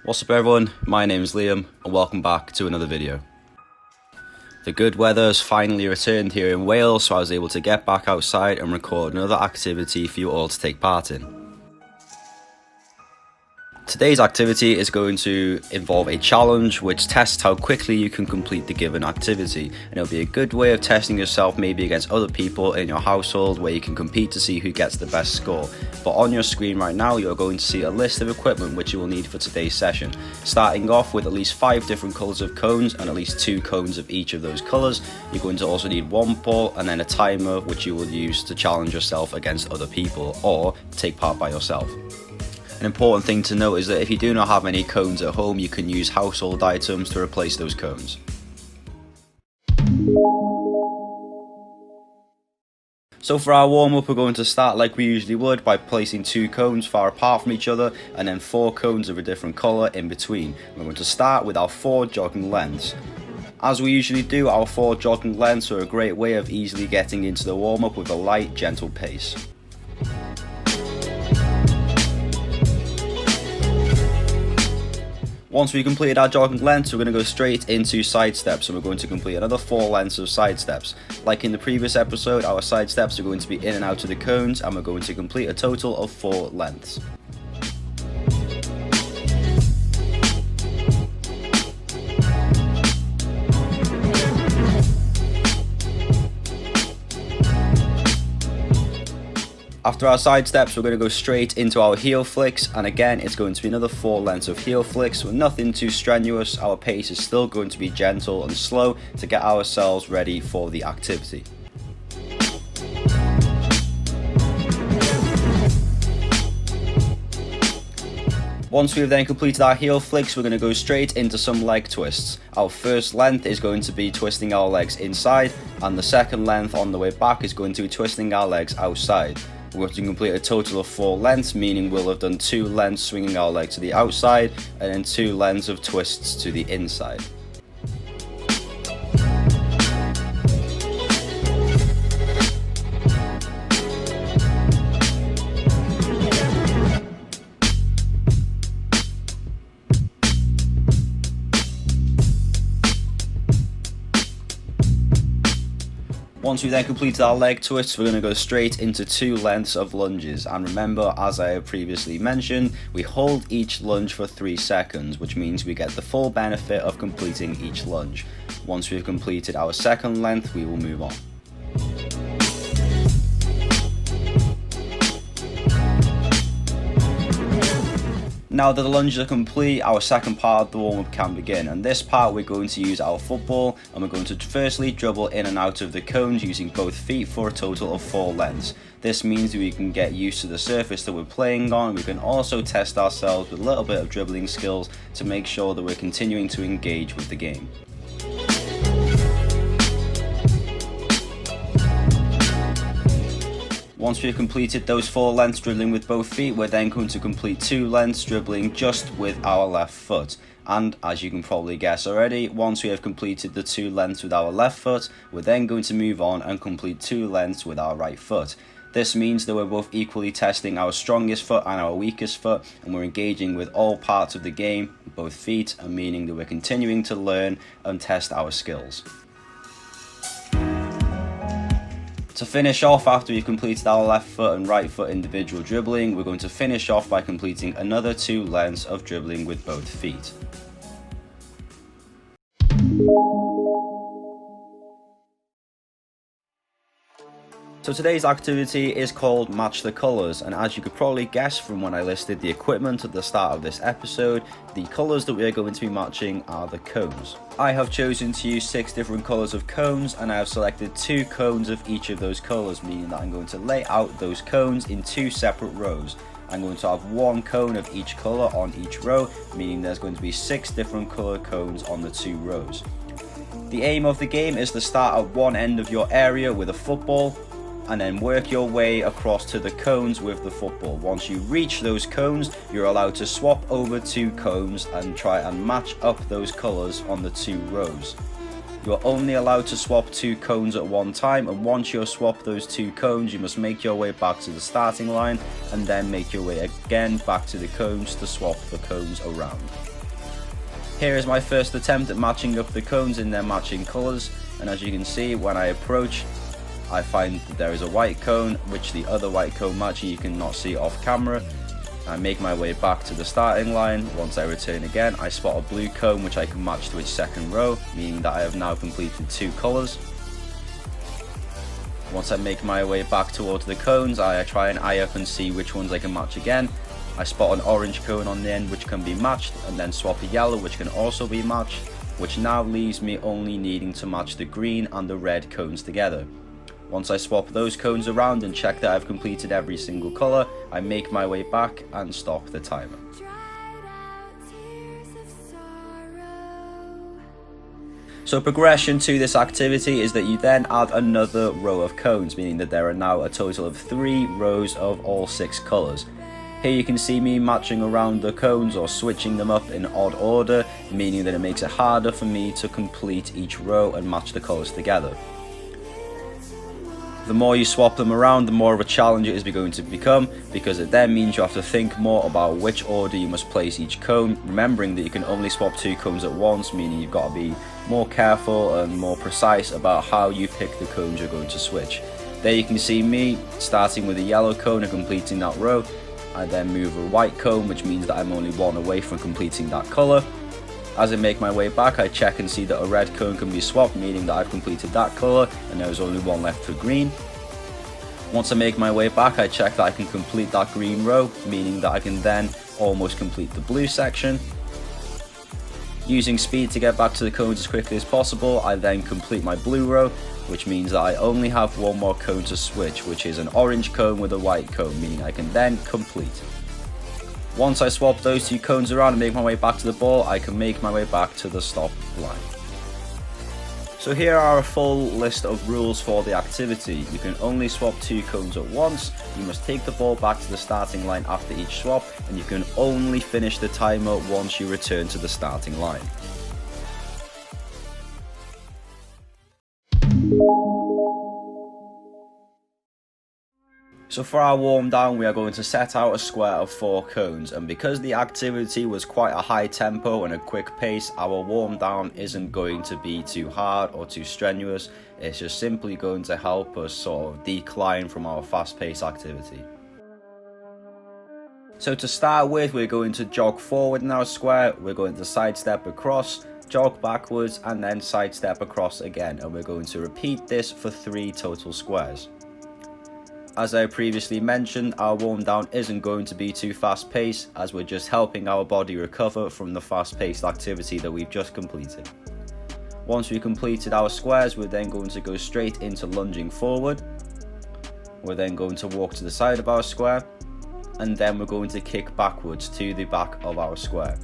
What's up everyone, my name is Liam and welcome back to another video. The good weather has finally returned here in Wales, so I was able to get back outside and record another activity for you all to take part in. Today's activity is going to involve a challenge which tests how quickly you can complete the given activity, and it'll be a good way of testing yourself maybe against other people in your household where you can compete to see who gets the best score. But on your screen right now you're going to see a list of equipment which you will need for today's session, starting off with at least 5 different colours of cones and at least 2 cones of each of those colours. You're going to also need 1 ball and then a timer which you will use to challenge yourself against other people or take part by yourself. An important thing to note is that if you do not have any cones at home, you can use household items to replace those cones. So for our warm-up, we're going to start like we usually would by placing 2 cones far apart from each other and then 4 cones of a different colour in between. We're going to start with our 4 jogging lengths. As we usually do, our 4 jogging lengths are a great way of easily getting into the warm-up with a light, gentle pace. Once we've completed our jogging lengths, we're going to go straight into side steps, and we're going to complete another 4 lengths of side steps. Like in the previous episode, our side steps are going to be in and out of the cones, and we're going to complete a total of 4 lengths. After our side steps, we're going to go straight into our heel flicks, and again it's going to be another 4 lengths of heel flicks with nothing too strenuous. Our pace is still going to be gentle and slow to get ourselves ready for the activity. Once we've then completed our heel flicks, we're going to go straight into some leg twists. Our first length is going to be twisting our legs inside, and the second length on the way back is going to be twisting our legs outside. We're going to complete a total of 4 lengths, meaning we'll have done 2 lengths swinging our leg to the outside and then 2 lengths of twists to the inside. Once we then completed our leg twists, we're going to go straight into 2 lengths of lunges. And remember, as I have previously mentioned, we hold each lunge for 3 seconds, which means we get the full benefit of completing each lunge. Once we've completed our second length, we will move on. Now that the lunges are complete, our second part of the warm-up can begin, and this part we're going to use our football, and we're going to firstly dribble in and out of the cones using both feet for a total of 4 lengths. This means that we can get used to the surface that we're playing on. We can also test ourselves with a little bit of dribbling skills to make sure that we're continuing to engage with the game. Once we've completed those 4 lengths dribbling with both feet, we're then going to complete 2 lengths dribbling just with our left foot. And as you can probably guess already, once we have completed the 2 lengths with our left foot, we're then going to move on and complete 2 lengths with our right foot. This means that we're both equally testing our strongest foot and our weakest foot, and we're engaging with all parts of the game, both feet, and meaning that we're continuing to learn and test our skills. To finish off, after we've completed our left foot and right foot individual dribbling, we're going to finish off by completing another 2 lengths of dribbling with both feet. So today's activity is called Match the Colours, and as you could probably guess from when I listed the equipment at the start of this episode, the colours that we are going to be matching are the cones. I have chosen to use 6 different colours of cones, and I have selected 2 cones of each of those colours, meaning that I'm going to lay out those cones in 2 separate rows. I'm going to have 1 cone of each colour on each row, meaning there's going to be 6 different colour cones on the 2 rows. The aim of the game is to start at one end of your area with a football, and then work your way across to the cones with the football. Once you reach those cones, you're allowed to swap over 2 cones and try and match up those colours on the 2 rows. You're only allowed to swap 2 cones at one time, and once you've swapped those 2 cones, you must make your way back to the starting line and then make your way again back to the cones to swap the cones around. Here is my first attempt at matching up the cones in their matching colours, and as you can see, when I approach, I find that there is a white cone which the other white cone matching you cannot see off camera. I make my way back to the starting line. Once I return again, I spot a blue cone which I can match to its second row, meaning that I have now completed 2 colours. Once I make my way back towards the cones, I try and eye up and see which ones I can match again. I spot an orange cone on the end which can be matched, and then swap a yellow which can also be matched, which now leaves me only needing to match the green and the red cones together. Once I swap those cones around and check that I've completed every single colour, I make my way back and stop the timer. So progression to this activity is that you then add another row of cones, meaning that there are now a total of 3 rows of all 6 colours. Here you can see me matching around the cones or switching them up in odd order, meaning that it makes it harder for me to complete each row and match the colours together. The more you swap them around, the more of a challenge it is going to become, because it then means you have to think more about which order you must place each cone, remembering that you can only swap 2 cones at once, meaning you've got to be more careful and more precise about how you pick the cones you're going to switch. There you can see me starting with a yellow cone and completing that row. I then move a white cone, which means that I'm only 1 away from completing that colour. As I make my way back, I check and see that a red cone can be swapped, meaning that I've completed that colour and there is only 1 left for green. Once I make my way back, I check that I can complete that green row, meaning that I can then almost complete the blue section. Using speed to get back to the cones as quickly as possible, I then complete my blue row, which means that I only have 1 more cone to switch, which is an orange cone with a white cone, meaning I can then complete. Once I swap those 2 cones around and make my way back to the ball, I can make my way back to the stop line. So here are a full list of rules for the activity. You can only swap 2 cones at once, you must take the ball back to the starting line after each swap, and you can only finish the timer once you return to the starting line. So for our warm down, we are going to set out a square of 4 cones, and because the activity was quite a high tempo and a quick pace, our warm down isn't going to be too hard or too strenuous. It's just simply going to help us sort of decline from our fast paced activity. So to start with, we're going to jog forward in our square, we're going to sidestep across, jog backwards, and then sidestep across again, and we're going to repeat this for 3 total squares. As I previously mentioned, our warm down isn't going to be too fast paced, as we're just helping our body recover from the fast paced activity that we've just completed. Once we've completed our squares, we're then going to go straight into lunging forward. We're then going to walk to the side of our square, and then we're going to kick backwards to the back of our square.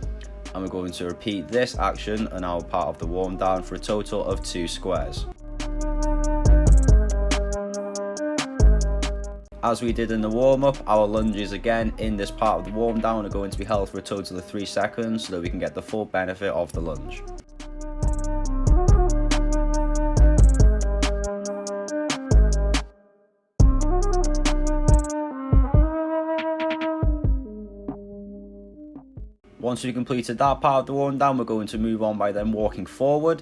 And we're going to repeat this action in our part of the warm down for a total of 2 squares. As we did in the warm-up, our lunges again in this part of the warm down are going to be held for a total of 3 seconds so that we can get the full benefit of the lunge. Once we've completed that part of the warm down, we're going to move on by then walking forward.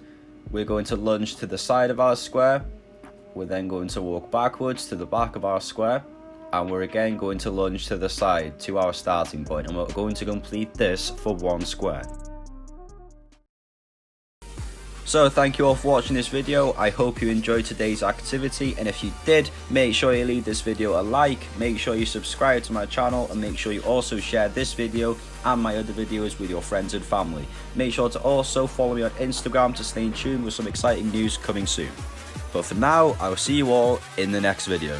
We're going to lunge to the side of our square. We're then going to walk backwards to the back of our square, and we're again going to lunge to the side to our starting point, and we're going to complete this for 1 square. So thank you all for watching this video. I hope you enjoyed today's activity, and if you did, make sure you leave this video a like, make sure you subscribe to my channel, and make sure you also share this video and my other videos with your friends and family. Make sure to also follow me on Instagram to stay in tune with some exciting news coming soon. But for now, I will see you all in the next video.